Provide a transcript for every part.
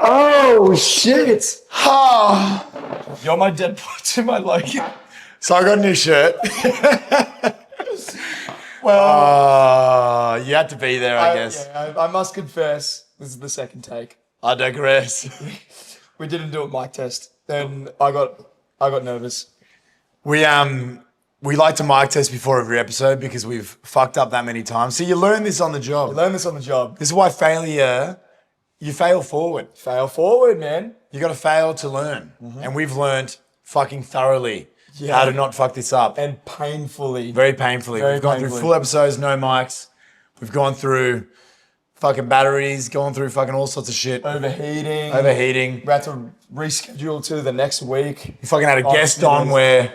Oh, shit. You're my Deadpool to my Logan. So I got a new shirt. Well, You had to be there, I guess. Yeah, I must confess, this is the second take. I digress. We didn't do a mic test, and I got nervous. We like to mic test before every episode because we've fucked up that many times. So you learn this on the job. This is why failure, you fail forward. Fail forward, man. You got to fail to learn. And we've learned fucking thoroughly how to not fuck this up. And painfully. Very painfully. We've gone through full episodes, no mics. We've gone through fucking batteries, gone through fucking all sorts of shit. Overheating. We had to reschedule to the next week. You fucking had a guest on where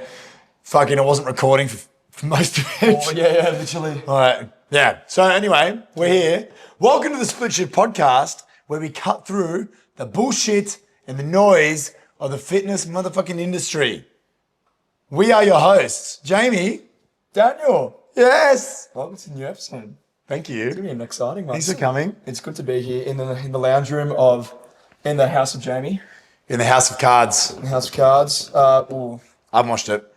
fucking it wasn't recording for most of it. Oh, yeah, literally. All right. Yeah. So anyway, we're here. Welcome to the Split Shift Podcast, where we cut through the bullshit and the noise of the fitness motherfucking industry. We are your hosts, Jamie. Daniel. Yes. Welcome to a new episode. Thank you. It's going to be an exciting one. Thanks for coming. It's good to be here in the lounge room in the house of Jamie. In the House of Cards. In the House of Cards. I haven't watched it.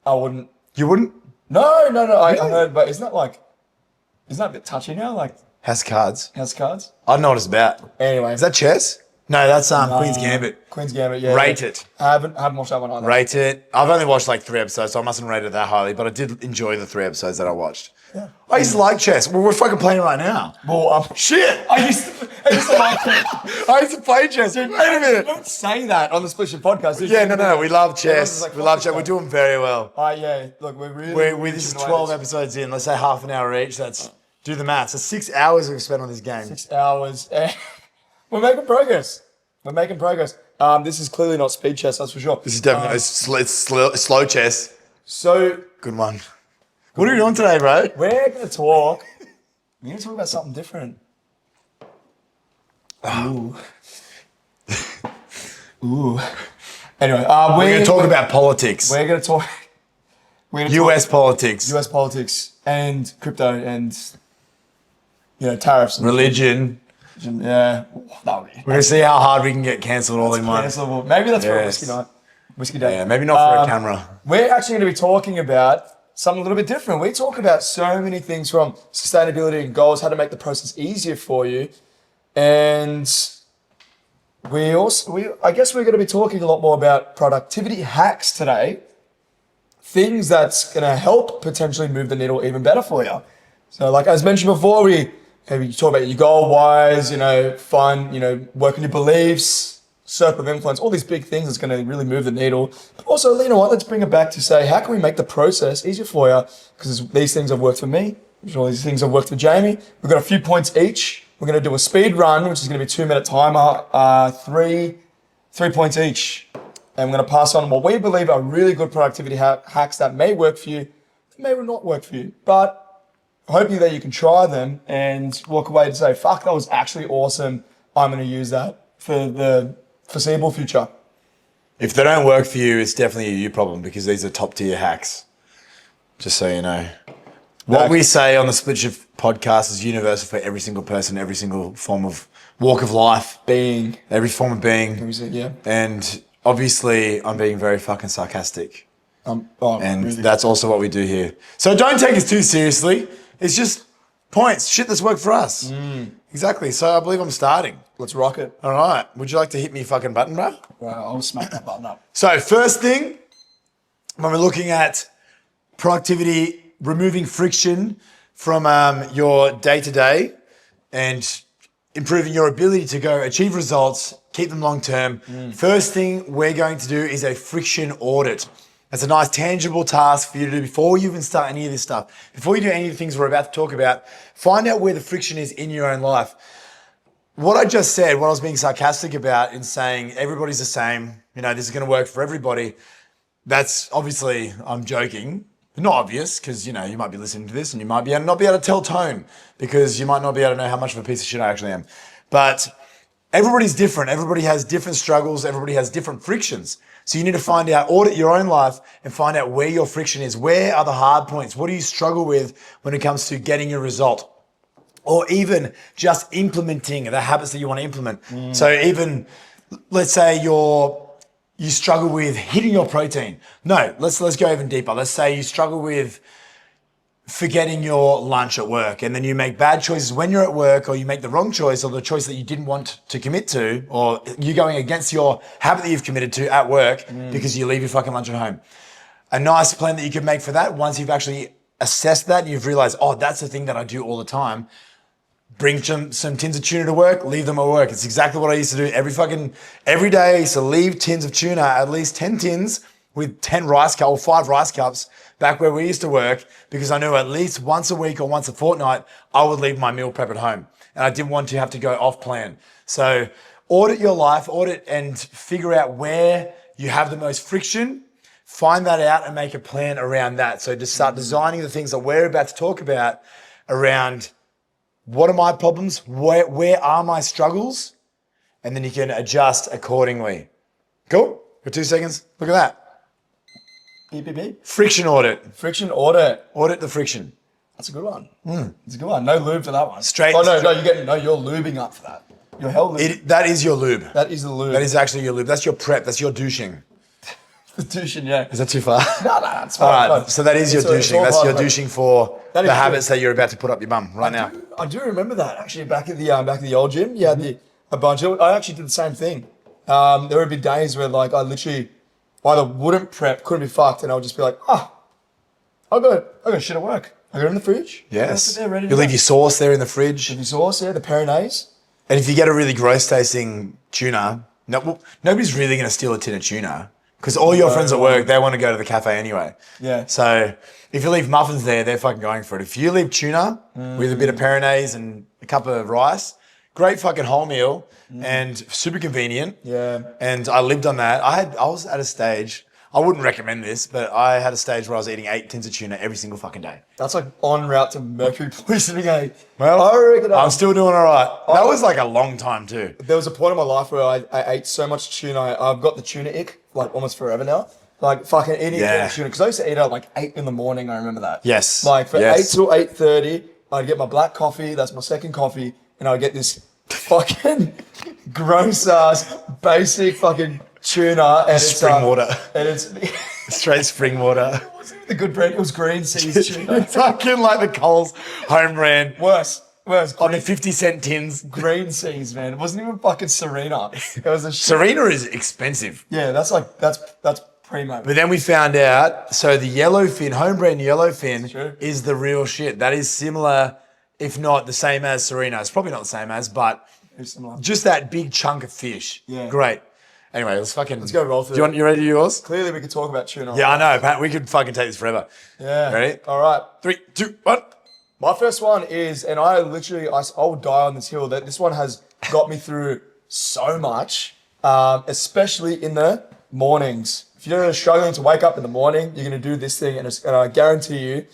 I wouldn't. You wouldn't? No. Really? I heard, but isn't that a bit touchy now? Like House of Cards. House of Cards? I don't know what it's about. Anyway. Is that chess? No, that's Queen's Gambit. Queen's Gambit, yeah. Rate it. I haven't watched that one either. Rate it. I've only watched like 3 episodes, so I mustn't rate it that highly, but I did enjoy the 3 episodes that I watched. Yeah. I used to like chess. Well, we're fucking playing right now. Well, shit. I used to like chess. I used to play chess. Wait a minute. Don't say that on the Split Shift Podcast. Yeah, no. We love chess. Like, we love chess. We're doing very well. Yeah. Look, we're really... This is 12 episodes in. Let's say half an hour each. That's... Do the maths. That's 6 hours we've spent on this game. 6 hours. We're making progress. This is clearly not speed chess, that's for sure. This is definitely it's slow chess. So... Good one. What are we doing today, bro? We're going to talk about something different. Ooh. Anyway, we're going to talk about politics. We're going to talk... US politics. US politics and crypto and, tariffs. And religion. Yeah. We're going to see how hard we can get cancelled all in one. Cancelable. Maybe that's for a whiskey night. Whiskey day. Yeah, maybe not for a camera. We're actually going to be talking about something a little bit different. We talk about so many things from sustainability and goals, how to make the process easier for you. And I guess we're going to be talking a lot more about productivity hacks today. Things that's going to help potentially move the needle even better for you. So like as mentioned before, we talk about your goal wise, work on your beliefs, circle of influence, all these big things that's going to really move the needle. But also, let's bring it back to say, how can we make the process easier for you? Because these things have worked for me. All these things have worked for Jamie. We've got a few points each. We're going to do a speed run, which is going to be a 2-minute timer, 3 points each. And we're going to pass on what we believe are really good productivity hacks that may work for you, that may not work for you. But hoping that you can try them and walk away to say, fuck, that was actually awesome. I'm going to use that for the foreseeable future. If they don't work for you, it's definitely a you problem because these are top tier hacks. Just so you know. What we say on the Split Shift Podcast is universal for every single person, every single form of walk of life. Every form of being. Yeah. And obviously, I'm being very fucking sarcastic. Really? That's also what we do here. So don't take us too seriously. It's just points, shit that's worked for us. Exactly. So I believe I'm starting. Let's rock it. All right. Would you like to hit me fucking button, bro? Right, I'll smack that button up. So first thing, when we're looking at productivity, removing friction from your day-to-day and improving your ability to go achieve results, keep them long-term. First thing we're going to do is a friction audit. That's a nice tangible task for you to do before you even start any of this stuff. Before you do any of the things we're about to talk about, find out where the friction is in your own life. What I just said, what I was being sarcastic about in saying everybody's the same, this is going to work for everybody, that's obviously, I'm joking. Not obvious, because, you might be listening to this and you might not be able to tell tone because you might not be able to know how much of a piece of shit I actually am. But everybody's different. Everybody has different struggles. Everybody has different frictions. So you need to find out, audit your own life and find out where your friction is. Where are the hard points? What do you struggle with when it comes to getting a result? or even just implementing the habits that you want to implement. So even, let's say you struggle with hitting your protein. No, let's go even deeper. Let's say you struggle with forgetting your lunch at work, and then you make bad choices when you're at work, or you make the wrong choice, or the choice that you didn't want to commit to, or you going against your habit that you've committed to at work because you leave your fucking lunch at home. A nice plan that you can make for that, once you've actually assessed that and you've realized, oh, that's the thing that I do all the time. Bring some tins of tuna to work, leave them at work. It's exactly what I used to do every day. I used to leave tins of tuna, at least 10 tins with 10 rice cups or 5 rice cups back where we used to work, because I knew at least once a week or once a fortnight, I would leave my meal prep at home. And I didn't want to have to go off plan. So audit your life, audit and figure out where you have the most friction, find that out and make a plan around that. So just start designing the things that we're about to talk about around what are my problems, where are my struggles, and then you can adjust accordingly. Cool? For 2 seconds, look at that. Beep, beep, beep. Friction audit. Friction audit. Audit the friction. That's a good one. It's a good one. No lube for that one. Straight. Oh, no, you're lubing up for that. You're hell lubing. That is your lube. That is the lube. That is actually your lube. That's your prep. That's your douching. The douching, yeah. Is that too far? No, that's fine. All right, so that is your douching. That's your douching for the habits true. that you're about to put up your bum right now. I do remember that actually back at the old gym. You had a bunch of. I actually did the same thing. There would be days where like I literally either wouldn't prep, couldn't be fucked, and I would just be like, I got shit at work. I got it in the fridge. Yes. There, ready to You go. leave your sauce there in the fridge. Your sauce, yeah, the Pyrenees. And if you get a really gross tasting tuna, nobody's really going to steal a tin of tuna, because all your friends at work, they want to go to the cafe anyway. Yeah. So if you leave muffins there, they're fucking going for it. If you leave tuna with a bit of Pyrenees and a cup of rice, great fucking whole meal and super convenient. Yeah. And I lived on that. I was at a stage, I wouldn't recommend this, but I had a stage where I was eating 8 tins of tuna every single fucking day. That's like en route to mercury poisoning, eh? Well, I reckon I'm still doing all right. That was like a long time too. There was a point in my life where I ate so much tuna. I've got the tuna ick like almost forever now. Like fucking eating tuna. Because I used to eat at like 8 in the morning. I remember that. Yes. Like for 8 till 8:30, I'd get my black coffee. That's my second coffee. And I'd get this fucking gross ass basic fucking tuna. And it's spring water. And it's... Straight spring water. It wasn't even the good brand. It was green seas tuna. Fucking like the Coles home brand. Worse. On the 50-cent tins. Green seas, man. It wasn't even fucking Serena. It was a shit. Serena is expensive. Yeah, that's primo. But then we found out, so the yellowfin, home brand yellowfin, True. is the real shit. That is similar, if not the same as Serena. It's probably not the same as, but It's similar. just that big chunk of fish. Yeah. Great. Anyway, let's go roll through You ready to do yours? Clearly, we could talk about tuna. Yeah, I know, Pat. We could fucking take this forever. Yeah. Ready? All right. 3, 2, 1. My first one is, and I will die on this hill, that this one has got me through so much, especially in the mornings. If you're struggling to wake up in the morning, you're going to do this thing, and I guarantee you,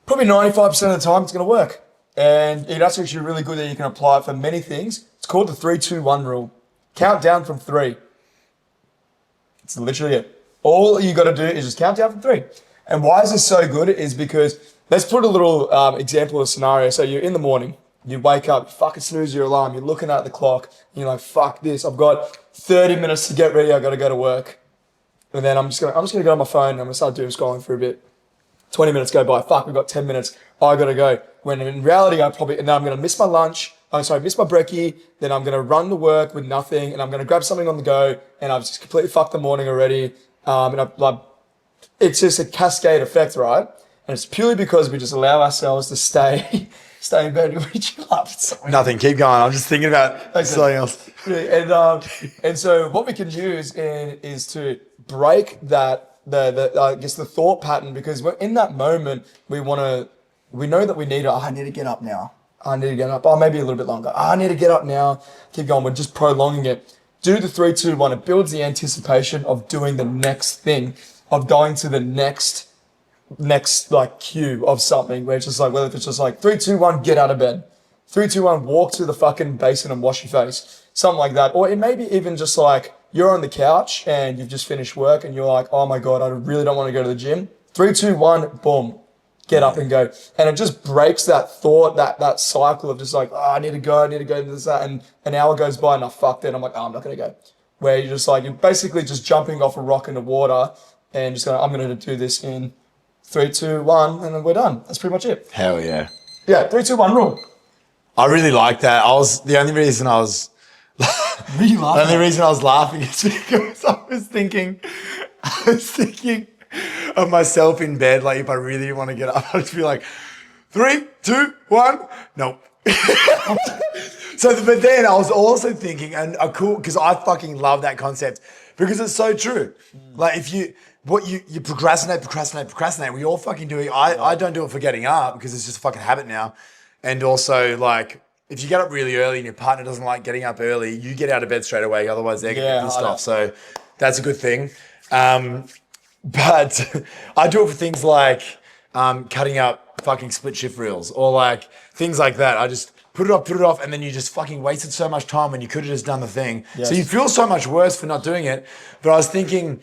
probably 95% of the time, it's going to work. And that's actually really good that you can apply it for many things. It's called the 3-2-1 rule. Count down from 3. It's literally it. All you got to do is just count down from 3. And why is this so good is because, let's put a little example of a scenario. So you're in the morning, you wake up, you fucking snooze your alarm, you're looking at the clock, and you're like, fuck this, I've got 30 minutes to get ready, I got to go to work. And then I'm just gonna go on my phone, and I'm gonna start doom scrolling for a bit. 20 minutes go by, fuck, we've got 10 minutes, I got to go. When in reality, I'm going to miss my lunch, miss my brekkie, then I'm going to run to work with nothing, and I'm going to grab something on the go, and I've just completely fucked the morning already. It's just a cascade effect, right? And it's purely because we just allow ourselves to stay in bed and we chill up. Nothing. Keep going. I'm just thinking about something else. And so what we can use is to break that, the thought pattern, because we're in that moment, we know that we need I need to get up now. I need to get up. Oh, maybe a little bit longer. I need to get up now. Keep going. We're just prolonging it. Do the 3-2-1. It builds the anticipation of doing the next thing, of going to the next like cue of something, where it's just like, whether it's just like 3-2-1, get out of bed. 3-2-1, walk to the fucking basin and wash your face. Something like that. Or it may be even just like you're on the couch and you've just finished work and you're like, oh my God, I really don't want to go to the gym. 3-2-1, boom. get up and go. And it just breaks that thought, that cycle of just like, oh, I need to go to this, that. And an hour goes by and I fucked it. I'm like, oh, I'm not going to go. Where you're just like, you're basically just jumping off a rock into water and just going, I'm going to do this in 3, 2, 1, and then we're done. That's pretty much it. Hell yeah. Yeah, 3, 2, 1 rule. I really like that. The only reason I was laughing is because I was thinking of myself in bed. Like if I really want to get up, I'd just be like, 3, 2, 1. Nope. But then I was also thinking, because I fucking love that concept because it's so true. Like if you procrastinate. We all fucking do it. I don't do it for getting up because it's just a fucking habit now. And also like, if you get up really early and your partner doesn't like getting up early, you get out of bed straight away. Otherwise they're going to get pissed off. So that's a good thing. But I do it for things like cutting up fucking split shift reels or like things like that. I just put it off, and then you just fucking wasted so much time when you could have just done the thing. Yes. So you feel so much worse for not doing it. But I was thinking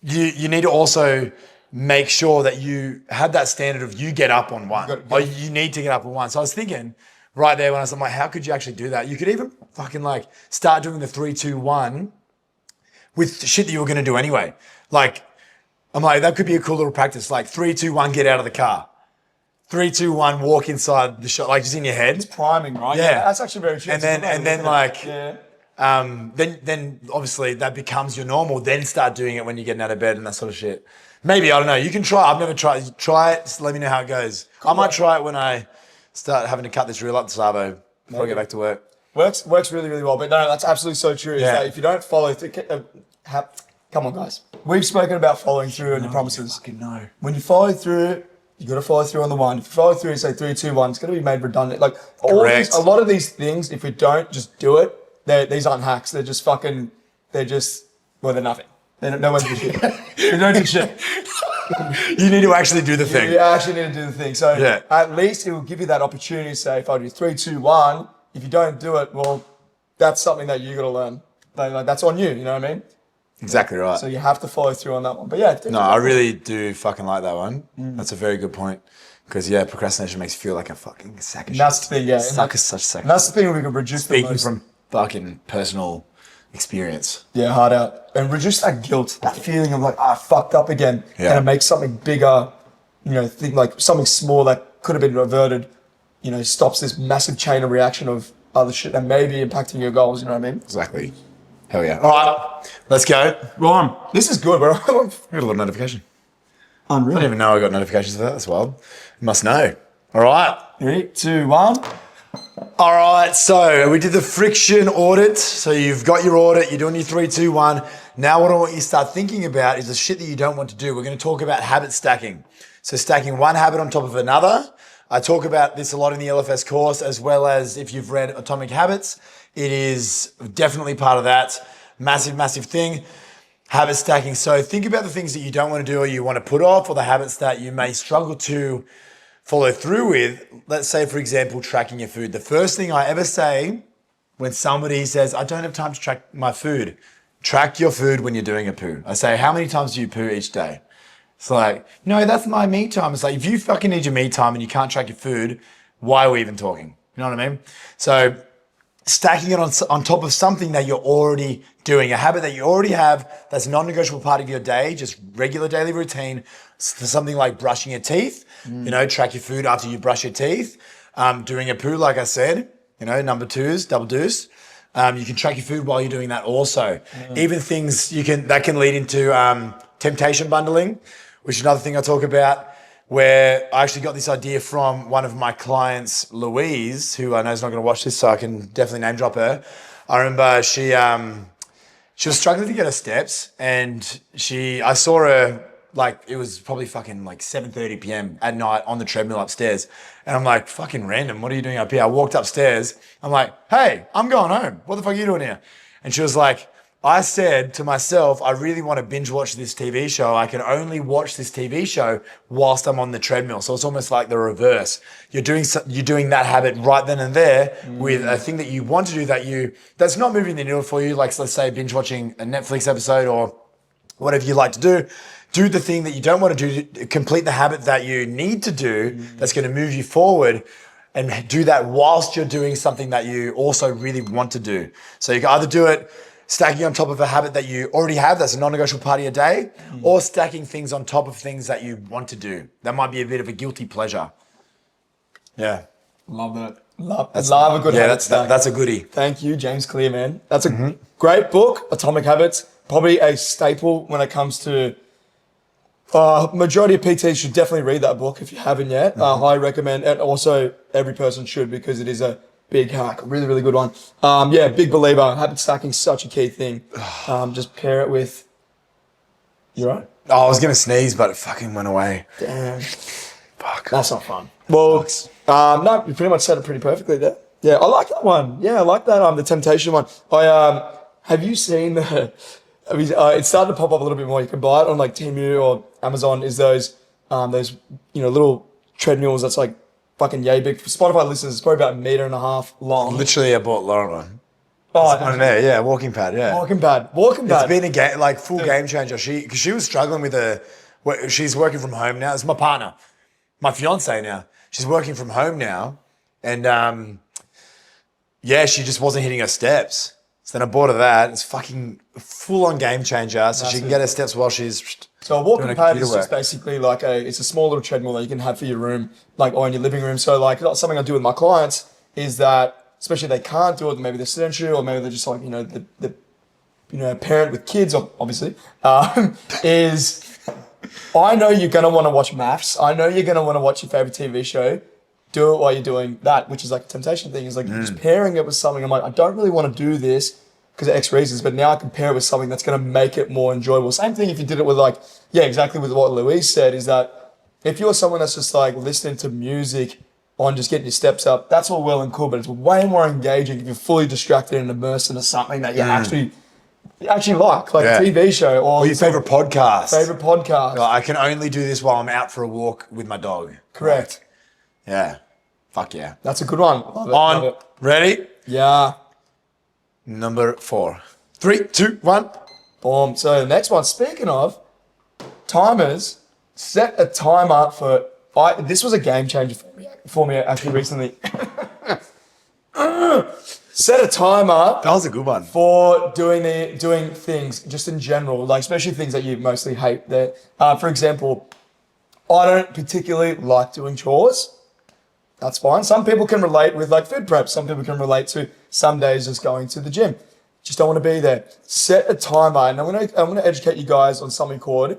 you need to also make sure that you have that standard of you get up on one. Or you need to get up on one. So I was thinking right there when I was like, how could you actually do that? You could even fucking like start doing the 3, 2, 1 with shit that you were going to do anyway. Like, I'm like, that could be a cool little practice. Like 3, 2, 1, get out of the car. 3, 2, 1, walk inside the shop, like just in your head. It's priming, right? Yeah. That's actually very true. And then obviously that becomes your normal. Then start doing it when you're getting out of bed and that sort of shit. Maybe, I don't know. You can try. I've never tried. Try it. Just let me know how it goes. Cool. I might try it when I start having to cut this reel up to Savo before I get back to work. Works really, really well. But no, that's absolutely so true. Yeah. Is that if you don't follow through, come on, guys. We've spoken about following through on your promises. No. When you follow through, you got to follow through on the one. If you follow through and say 3, 2, 1, it's going to be made redundant. Like a lot of these things, if we don't just do it, these aren't hacks. They're just fucking. They're nothing. No one's do shit. They don't do shit. You need to actually do the thing. You actually need to do the thing. So at least it will give you that opportunity to say, if I do 3, 2, 1, if you don't do it, well, that's something that you got to learn. Like, that's on you. You know what I mean? Exactly right. So you have to follow through on that one. But yeah. No, I really do fucking like that one. That's a very good point. Because procrastination makes you feel like a fucking sack of shit. That's the thing, yeah. Such a sack. And that's the thing we can reduce the most. Speaking from fucking personal experience. Yeah, hard out. And reduce that guilt, that feeling of like, I fucked up again. Yeah. And it makes something bigger, think like something small that could have been reverted, stops this massive chain of reaction of other shit that may be impacting your goals, you know what I mean? Exactly. Hell yeah. All right, let's go. Ron, this is good, bro. I got a little notification. Unreal. I didn't even know I got notifications for that as well. You must know. All right. 3, 2, 1. All right, so we did the friction audit. So you've got your audit, you're doing your 3, 2, 1. Now what I want you to start thinking about is the shit that you don't want to do. We're going to talk about habit stacking. So stacking one habit on top of another. I talk about this a lot in the LFS course, as well as if you've read Atomic Habits. It is definitely part of that. Massive, massive thing. Habit stacking. So think about the things that you don't want to do or you want to put off, or the habits that you may struggle to follow through with. Let's say, for example, tracking your food. The first thing I ever say when somebody says, I don't have time to track my food, track your food when you're doing a poo. I say, how many times do you poo each day? It's like, no, that's my me time. It's like, if you fucking need your me time and you can't track your food, why are we even talking? You know what I mean? So stacking it on top of something that you're already doing, a habit that you already have that's a non-negotiable part of your day, just regular daily routine. For something like brushing your teeth, track your food after you brush your teeth. Doing a poo, like I said, number 2s, double deuce. You can track your food while you're doing that also. Even things that can lead into temptation bundling, which is another thing I talk about, where I actually got this idea from one of my clients, Louise, who I know is not going to watch this, so I can definitely name drop her. I remember she was struggling to get her steps, and I saw her, like, it was probably fucking like 7:30 p.m. at night on the treadmill upstairs. And I'm like, fucking random, what are you doing up here? I walked upstairs. I'm like, hey, I'm going home. What the fuck are you doing here? And she was like, I said to myself, I really want to binge watch this TV show. I can only watch this TV show whilst I'm on the treadmill. So it's almost like the reverse. You're doing that habit right then and there with a thing that you want to do that's not moving the needle for you. Like, let's say binge watching a Netflix episode or whatever you like to do. do the thing that you don't want to do, complete the habit that you need to do that's going to move you forward, and do that whilst you're doing something that you also really want to do. So you can either do it stacking on top of a habit that you already have, that's a non-negotiable part of your day, or stacking things on top of things that you want to do. That might be a bit of a guilty pleasure. Yeah. Love that. Love a good habit stack. That's a goodie. Thank you, James Clear, man. That's a great book, Atomic Habits. Probably a staple when it comes to majority of PTs should definitely read that book if you haven't yet. Highly recommend, and also every person should, because it is a big hack. Really, really good one. Big believer. Habit stacking is such a key thing. Just pair it with. You right? Oh, I was gonna sneeze, but it fucking went away. Damn. Fuck. That's not fun. Well, no, you pretty much said it pretty perfectly there. Yeah, I like that one. Yeah, I like that. The temptation one. Have you seen the? It's starting to pop up a little bit more. You can buy it on like Temu or Amazon. Is those little treadmills that's like fucking yay big. For Spotify listeners, it's probably about 1.5 meters long. Literally, I bought Lauren one. Oh, one there, yeah, walking pad, yeah. Walking pad. It's been a game, like full game changer. Because she was struggling with she's working from home now. It's my partner, my fiance now. She's working from home now, and she just wasn't hitting her steps. So then I bought her that. It's fucking full-on game changer. So she can get her steps while she's So a walking pad is just basically like it's a small little treadmill that you can have for your room, like, or in your living room. So like something I do with my clients is that, especially if they can't do it, maybe they're sedentary, or maybe they're just like, the parent with kids, obviously, is I know you're going to want to watch maths. I know you're going to want to watch your favorite TV show. Do it while you're doing that, which is like a temptation thing. Is like you're just pairing it with something. I'm like, I don't really want to do this because of X reasons, but now I can pair it with something that's going to make it more enjoyable. Same thing if you did it with exactly with what Louise said, is that if you're someone that's just like listening to music on just getting your steps up, that's all well and cool, but it's way more engaging if you're fully distracted and immersed into something that you actually like a TV show or your favorite podcast. I can only do this while I'm out for a walk with my dog. Correct. Yeah. Fuck yeah. That's a good one. Love it. Ready? Yeah. Number 4. 3, 2, 1. Boom. So the next one, speaking of timers, set a timer for, this was a game changer for me actually recently. Set a timer. That was a good one. For doing things just in general, like especially things that you mostly hate. For example, I don't particularly like doing chores. That's fine. Some people can relate with like food prep. Some people can relate to some days just going to the gym. Just don't want to be there. Set a timer, and I'm gonna educate you guys on something called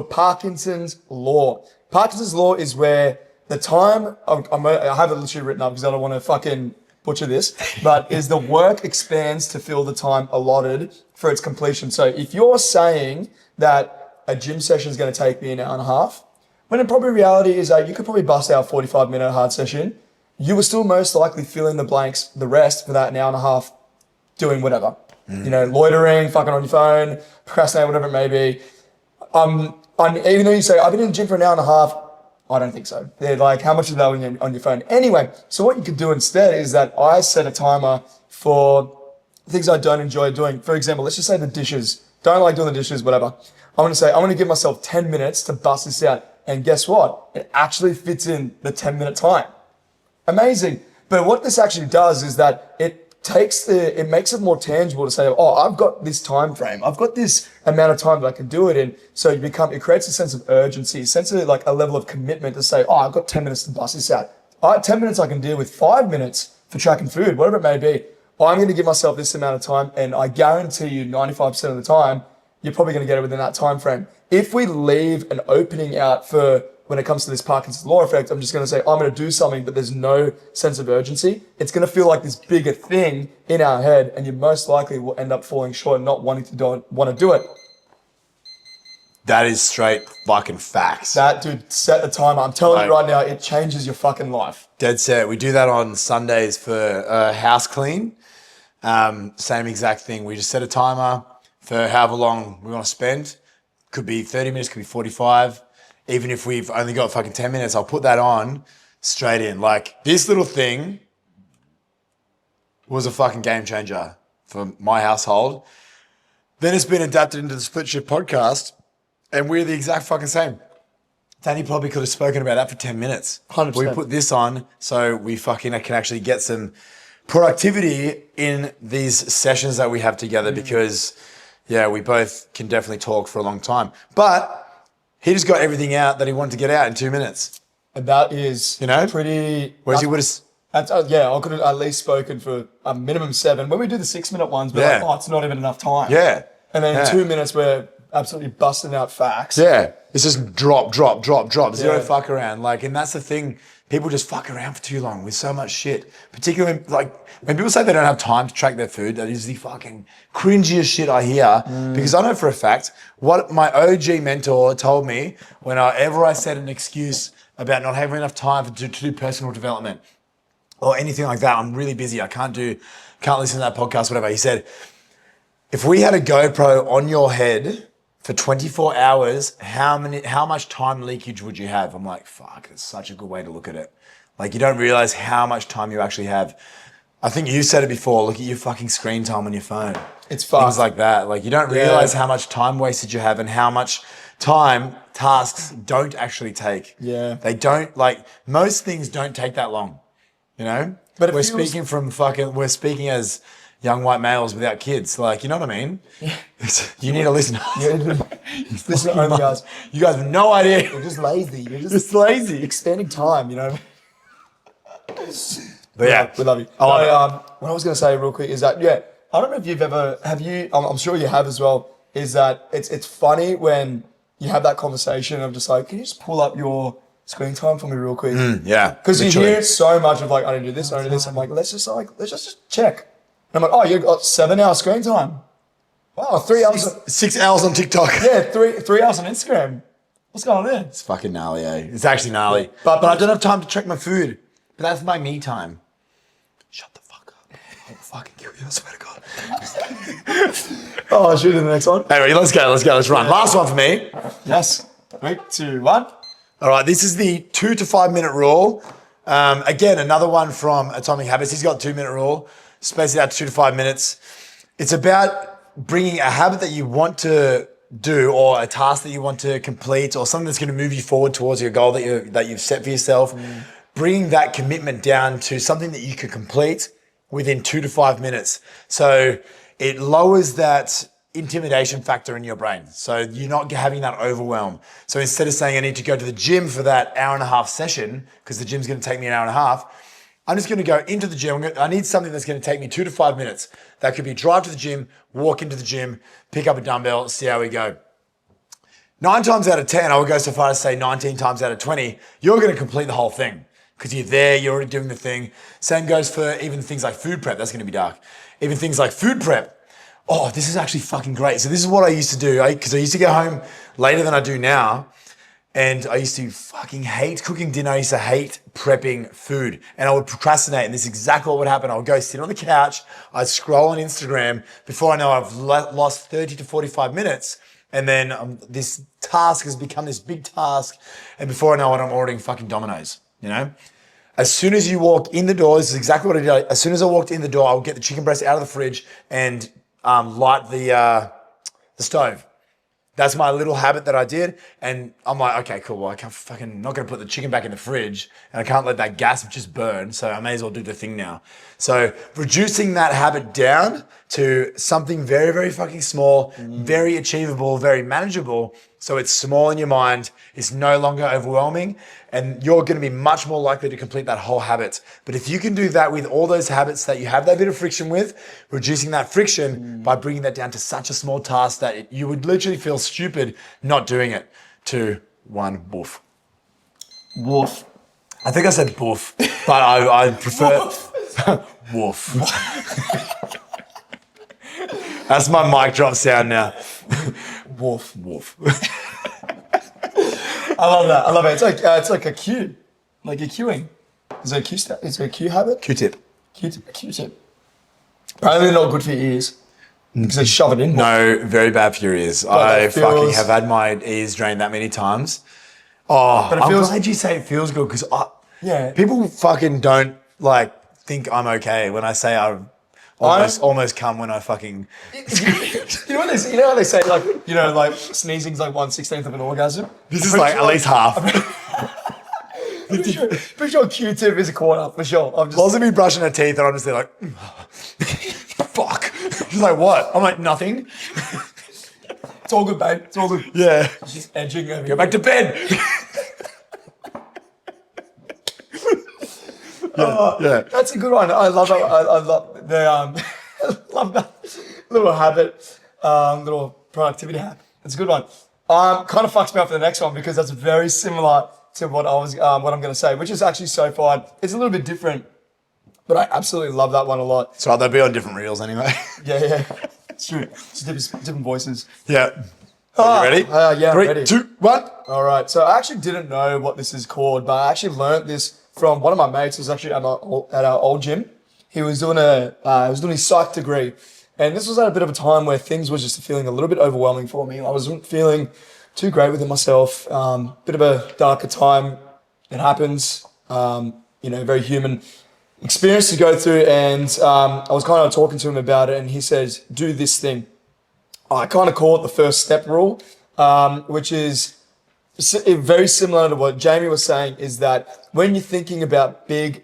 Parkinson's Law. Parkinson's Law is where the time I have it literally written up because I don't want to fucking butcher this, but is the work expands to fill the time allotted for its completion. So if you're saying that a gym session is going to take me an hour and a half, when in probably reality is that you could probably bust out a 45-minute hard session, you will still most likely fill in the blanks, the rest for that an hour and a half doing whatever. Loitering, fucking on your phone, procrastinating, whatever it may be. Even though you say, I've been in the gym for an hour and a half, I don't think so. They're like, how much is that on your phone? Anyway, so what you could do instead is that I set a timer for things I don't enjoy doing. For example, let's just say the dishes. Don't like doing the dishes, whatever. I'm going to give myself 10 minutes to bust this out. And guess what? It actually fits in the 10-minute time. Amazing. But what this actually does is that it makes it more tangible to say, I've got this time frame. I've got this amount of time that I can do it in. So it creates a sense of urgency, a sense of like a level of commitment to say, I've got 10 minutes to bust this out. 10 minutes I can deal with, 5 minutes for tracking food, whatever it may be. I'm going to give myself this amount of time, and I guarantee you 95% of the time, you're probably going to get it within that time frame. If we leave an opening out for when it comes to this Parkinson's Law effect, I'm just going to say, I'm going to do something, but there's no sense of urgency. It's going to feel like this bigger thing in our head, and you most likely will end up falling short and not wanting to do it. That is straight fucking facts. That, dude, set the timer. I'm telling you right now, it changes your fucking life. Dead set. We do that on Sundays for house clean. Same exact thing. We just set a timer for however long we want to spend. Could be 30 minutes, could be 45. Even if we've only got fucking 10 minutes, I'll put that on straight in. Like, this little thing was a fucking game changer for my household. Then it's been adapted into the Split Shift podcast. And we're the exact fucking same. Danny probably could have spoken about that for 10 minutes. 100%. We put this on so we fucking can actually get some productivity in these sessions that we have together because, yeah, we both can definitely talk for a long time. But he just got everything out that he wanted to get out in 2 minutes. And that is pretty... Whereas he would have... yeah, I could have at least spoken for a minimum 7. When we do the 6-minute ones, we're like, oh, it's not even enough time. Yeah. And then in 2 minutes, we're absolutely busting out facts. Yeah. It's just drop. Zero fuck around. Like, and that's the thing. People just fuck around for too long with so much shit. Particularly, like, when people say they don't have time to track their food, that is the fucking cringiest shit I hear. Because I know for a fact what my OG mentor told me whenever I said an excuse about not having enough time to do personal development or anything like that. I'm really busy. I can't listen to that podcast, whatever. He said, if we had a GoPro on your head for 24 hours, how much time leakage would you have? I'm like, fuck, that's such a good way to look at it. Like, you don't realize how much time you actually have. I think you said it before, look at your fucking screen time on your phone. It's fast. Things like that. Like, you don't realize how much time wasted you have and how much time tasks don't actually take. Yeah. They don't, like, most things don't take that long, you know? But we're speaking as young white males without kids. Like, you know what I mean? Yeah. You need to listen. Listen to guys. You guys have no idea. You're just lazy. You're just lazy. Expanding time, you know? But yeah. We love you. What I was going to say real quick is that, I don't know if you've ever, I'm sure you have as well, is that it's funny when you have that conversation of just like, can you just pull up your screen time for me real quick? Yeah. Because you hear so much of like, I don't do this, I don't do this. I'm like, let's just check. And I'm like, oh, you got 7 hours screen time. Wow, 3 hours. 6 hours on TikTok. Yeah, 3 hours on Instagram. What's going on there? It's fucking gnarly, eh? It's actually gnarly. Yeah. But I don't have time to track my food. But that's my me time. Shut the fuck up. I'll fucking kill you, I swear to God. Oh, shoot in the next one. Anyway, let's go. Let's run. Last one for me. Yes. 3, 2, 1. All right, this is the 2 to 5 minute rule. Again, another one from Atomic Habits. He's got 2-minute rule. Space it out to 2 to 5 minutes. It's about bringing a habit that you want to do or a task that you want to complete or something that's going to move you forward towards your goal that you've set for yourself. Bringing that commitment down to something that you can complete within 2 to 5 minutes. So it lowers that intimidation factor in your brain. So you're not having that overwhelm. So instead of saying I need to go to the gym for that hour-and-a-half session, because the gym's going to take me an hour and a half, I'm just going to go into the gym. I need something that's going to take me 2 to 5 minutes. That could be drive to the gym, walk into the gym, pick up a dumbbell, see how we go. 9 times out of 10, I would go so far as to say 19 times out of 20, you're going to complete the whole thing because you're there, you're already doing the thing. Same goes for even things like food prep. That's going to be dark. Even things like food prep. Oh, this is actually fucking great. So this is what I used to do, because I used to get home later than I do now. And I used to fucking hate cooking dinner. I used to hate prepping food. And I would procrastinate. And this is exactly what would happen. I would go sit on the couch. I'd scroll on Instagram. Before I know, I've lost 30 to 45 minutes. And then this task has become this big task. And before I know it, I'm ordering fucking Domino's, you know? As soon as you walk in the door, this is exactly what I did. As soon as I walked in the door, I would get the chicken breast out of the fridge and light the stove. That's my little habit that I did. And I'm like, okay, cool. Well, not going to put the chicken back in the fridge and I can't let that gas just burn. So I may as well do the thing now. So reducing that habit down to something very, very fucking small, very achievable, very manageable. So it's small in your mind. It's no longer overwhelming and you're going to be much more likely to complete that whole habit. But if you can do that with all those habits that you have that bit of friction with, reducing that friction by bringing that down to such a small task that you would literally feel stupid not doing it. 2, 1, woof. Woof. I think I said boof, but I prefer woof. That's my mic drop sound now. Woof, woof. I love that. I love it. It's like a cue, like you're queuing. Is it a cue step? Is it a cue habit? Q-tip. Q-tip. Apparently not good for your ears because they shove it in. No, very bad for your ears. I fucking have had my ears drained that many times. Oh, I'm glad you say it feels good because people fucking don't like think I'm okay when I say almost come when I fucking. You know what how they say like sneezing's like 1/16 of an orgasm. This is like at least half. Pretty sure Q-tip is a quarter for sure. I'm just Lots of me brushing her teeth, and I'm just there like, fuck. She's like, what? I'm like, nothing. It's all good, babe. It's all good. Yeah. She's edging over. Go back to bed. Yeah. That's a good one. I love that. I love the I love that little habit, little productivity hack. It's a good one. Kind of fucks me up for the next one because that's very similar to what I'm going to say, which is actually so far. It's a little bit different, but I absolutely love that one a lot. So they'll be on different reels anyway. Yeah. It's true. It's different voices. Yeah. Are you ready? Yeah, 3, ready. 2, 1. All right. So I actually didn't know what this is called, but I actually learned this from one of my mates. It was actually at our old gym. He was doing his psych degree, and this was at a bit of a time where things were just feeling a little bit overwhelming for me. I wasn't feeling too great within myself. Bit of a darker time. It happens. Very human experience to go through, and I was kind of talking to him about it, and he says, do this thing. I kind of call it the first step rule, which is very similar to what Jamie was saying, is that when you're thinking about big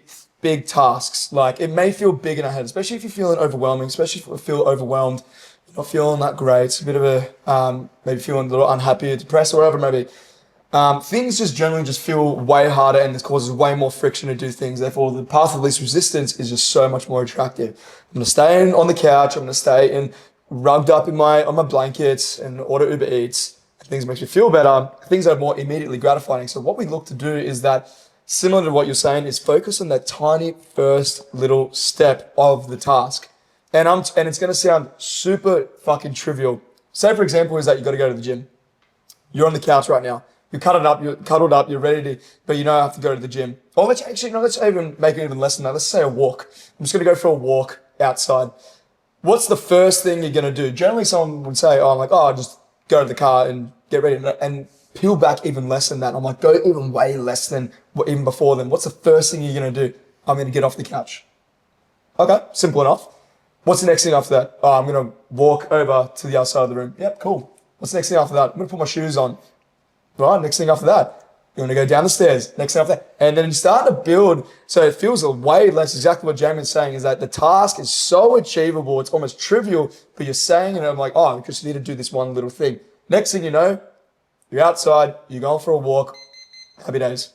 tasks, like it may feel big in our head, especially if you're feeling overwhelming, especially if you feel overwhelmed, you're not feeling that great, it's a bit of a, maybe feeling a little unhappy or depressed or whatever it may be. Things just generally just feel way harder, and this causes way more friction to do things. Therefore, the path of least resistance is just so much more attractive. I'm going to stay on the couch. I'm going to stay rugged up on my blankets and order Uber Eats. Things makes me feel better. Things are more immediately gratifying. So what we look to do is that, similar to what you're saying, is focus on that tiny first little step of the task. And it's going to sound super fucking trivial. Say, for example, is that you got to go to the gym. You're on the couch right now. You're cuddled up, you're ready to, but you don't have to go to the gym. Or let's even make it even less than that. Let's say a walk. I'm just going to go for a walk outside. What's the first thing you're going to do? Generally, someone would say, I'll just go to the car and get ready, and peel back even less than that. I'm like, go even way less than even before then. What's the first thing you're going to do? I'm going to get off the couch. Okay, simple enough. What's the next thing after that? I'm going to walk over to the other side of the room. Yep, cool. What's the next thing after that? I'm going to put my shoes on. Right, next thing after that, you're going to go down the stairs. Next thing after that. And then you start to build, so it feels way less, exactly what Jamie's saying, is that the task is so achievable, it's almost trivial, but you're saying, and I'm like, I just need to do this one little thing. Next thing you know, you're outside, you're going for a walk. Happy days.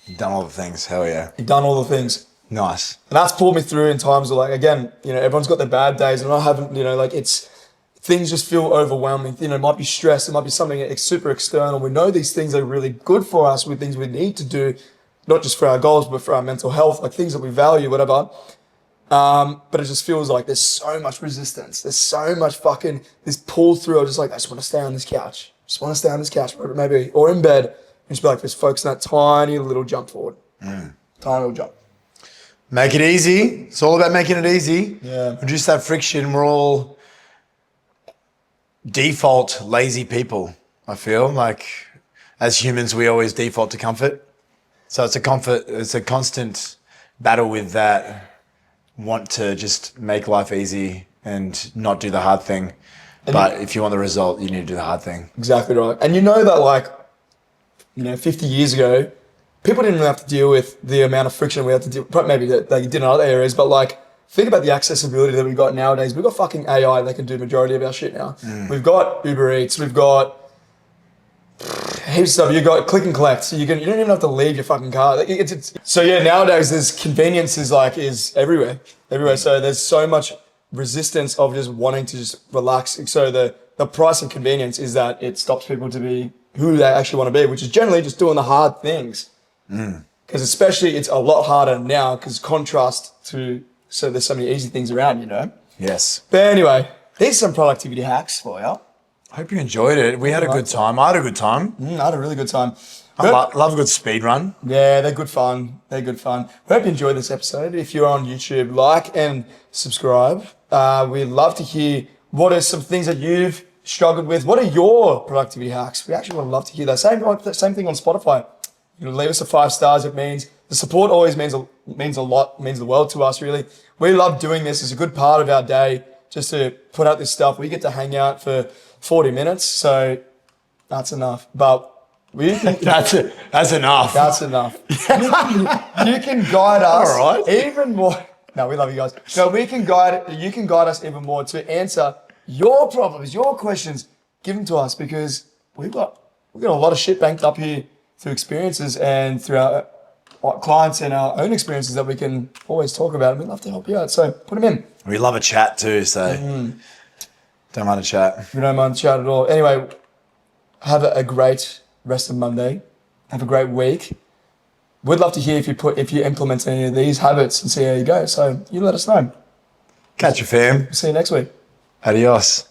You've done all the things, hell yeah. You've done all the things. Nice. And that's pulled me through in times of everyone's got their bad days, and I haven't, things just feel overwhelming. It might be stress. It might be something super external. We know these things are really good for us with things we need to do, not just for our goals, but for our mental health, like things that we value, whatever. But it just feels like there's so much resistance. There's so much this pull through. I just want to stay on this couch. Whatever it may be. Or in bed. And just be like, just focus on that tiny little jump forward. Tiny little jump. Make it easy. It's all about making it easy. Yeah. Reduce that friction. We're all default lazy people, I feel like. As humans, we always default to comfort. So it's a constant battle with that want to just make life easy and not do the hard thing. But if you want the result, you need to do the hard thing. Exactly right. And you know that 50 years ago, people didn't really have to deal with the amount of friction we had to deal with. Maybe they did in other areas, but think about the accessibility that we've got nowadays. We've got fucking AI that can do the majority of our shit now. We've got Uber Eats. We've got heaps of stuff. You've got click and collect. So you don't even have to leave your fucking car. So yeah, nowadays there's convenience is everywhere. So there's so much resistance of just wanting to just relax. So the price of convenience is that it stops people to be who they actually want to be, which is generally just doing the hard things. Because especially it's a lot harder now because contrast to, so there's so many easy things around, Yes. But anyway, these are some productivity hacks for you. I hope you enjoyed it. We had a good time. I had a good time. I had a really good time. I love a good speed run. Yeah, they're good fun. We hope you enjoyed this episode. If you're on YouTube, like and subscribe. We'd love to hear what are some things that you've struggled with. What are your productivity hacks? We actually would love to hear that. Same thing on Spotify. Leave us a 5 stars. It means the support always means It means a lot, means the world to us, really. We love doing this. It's a good part of our day just to put out this stuff. We get to hang out for 40 minutes, so that's enough. But we can, That's enough. that's enough. You can guide us All right. even more. No, we love you guys. No, you can guide us even more to answer your problems, your questions. Give them to us because we've got a lot of shit banked up here through experiences and through our clients and our own experiences that we can always talk about. And we'd love to help you out. So put them in. We love a chat too, so don't mind a chat. We don't mind chat at all. Anyway, have a great rest of Monday. Have a great week. We'd love to hear if you implement any of these habits and see how you go. So you let us know. Catch you, fam. See you next week. Adios.